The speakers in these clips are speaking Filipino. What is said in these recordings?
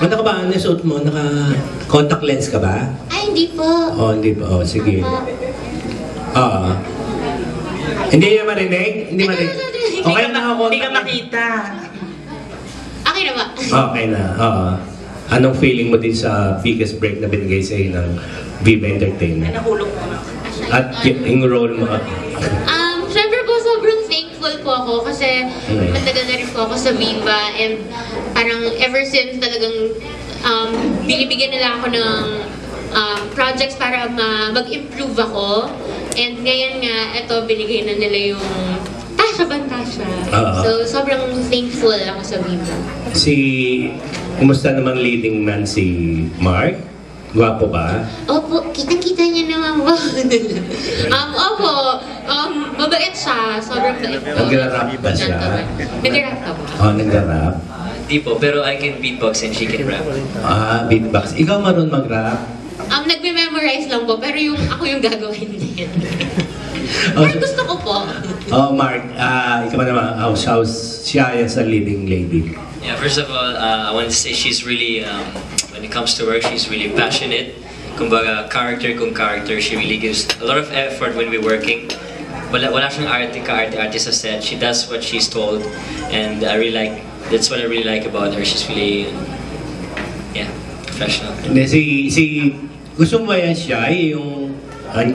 Ano ka ba? Ano yung suot mo? Naka-contact lens ka ba? Ay, hindi po. Oh, hindi pa. Oh, sige. Oo. Hindi niya marinig? Hindi marinig? Okay na ako. Hindi ka makita. Okay na ba? Okay na. Oo. Anong feeling mo din sa biggest break na binigay sa iyo ng Viva Entertainment? Nahulog mo. At yung role mo? Siyempre po, sobrang thankful po ako kasi matagal na rin po ako sa Viva and parang ever since talagang binibigyan nila ako ng projects para mag-improve ako. And ngayon nga, ito, binigay na nila yung Tasha Bantasha. So, sobrang thankful ako sa Viva. Kumusta namang leading man si Mark? Gwapo ba? Opo, kitang-kita niya naman po. Opo, mabait siya. Sobrang bait po. Nag-rap ba siya? Nag-rap ka ba? Oh, nag-rap. Di po, pero I can beatbox and she can rap. Beatbox. Ikaw marunong mag-rap? Nagme-memorize lang po, pero ako yung gagawin din. Pero gusto ko po. Oh, Mark, ikaw naman, how's siya sa leading lady? Yeah, first of all, I want to say she's really, when it comes to work, she's really passionate. Kumbaga, character kung character, she really gives a lot of effort when we're working. Wala siyang arte sa set. She does what she's told, and I really like. That's what I really like about her. She's really, yeah, professional. Hindi, gusto mo ba yan siya, yung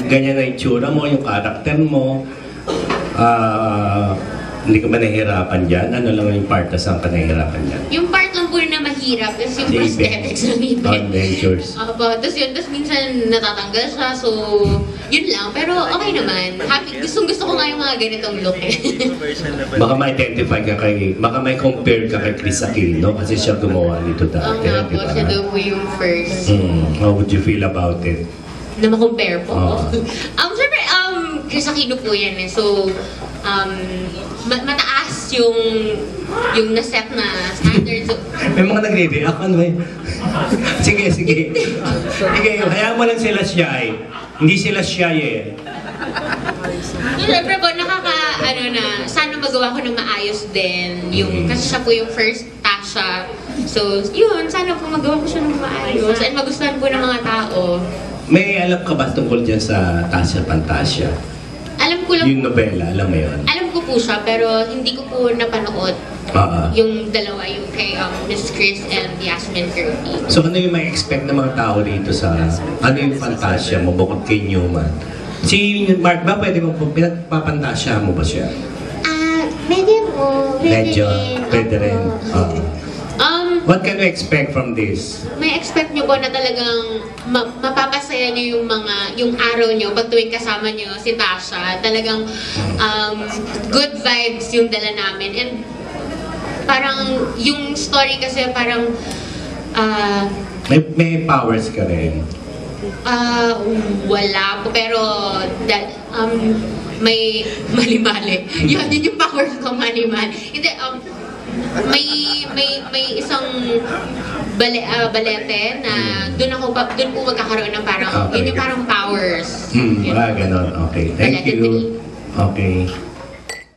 ganyan na itsura mo, yung karakter mo, hindi ka ba nahihirapan dyan? Ano lang yung part na saan ka nahihirapan dyan? Yung part lang po na mahirap is yung prosthetics ng ngipin. Dentures. Tapos minsan natatanggal siya, so yun lang. Pero okay naman. Happy, gusto ko nga yung mga ganitong look eh. Baka ma-identify ka baka may compare ka kay Chris Aquino kasi siya gumawa nito dati. Nga po, siya daw po yung first. How would you feel about it? Na ma-compare po. Siyempre, Chris Aquino po yan eh. So, mataas yung na-set na standards. May mga nagre-react, ano eh. Sige. Sige, hayaan mo lang sila shy. Hindi sila shy eh. Siyempre po, sana magawa ko ng maayos din. Kasi siya po yung first Tasha. So, yun, sana po magawa ko siya ng maayos. And magustuhan po ng mga tao. May alam ka ba tungkol dyan sa Tasha Pantasya? Alam ko lang. Yung nobela, alam mo yun? Alam ko po siya, pero hindi ko po napanood. Yung dalawa, yung kay Miss Chris and Yasmin Curti. So ano yung may expect ng mga tao dito sa, ano yung fantasya mo bukod kay Newman? Si Mark ba, pwede mo po, pinagpapantasya mo ba siya? Pwede po. Pwede rin. What can you expect from this? May expect nyo po na talagang mapapasaya nyo yung araw nyo pag tuwing kasama nyo si Tasha. Talagang good vibes yung dala namin. And parang yung story kasi parang may powers ka rin? Wala po, pero may mali-mali. Yun yung powers ko, mali-mali. Hindi, may isang balete na doon po magkakaroon ng parang, yun yung parang powers. Ganon. Okay. Thank you. Okay.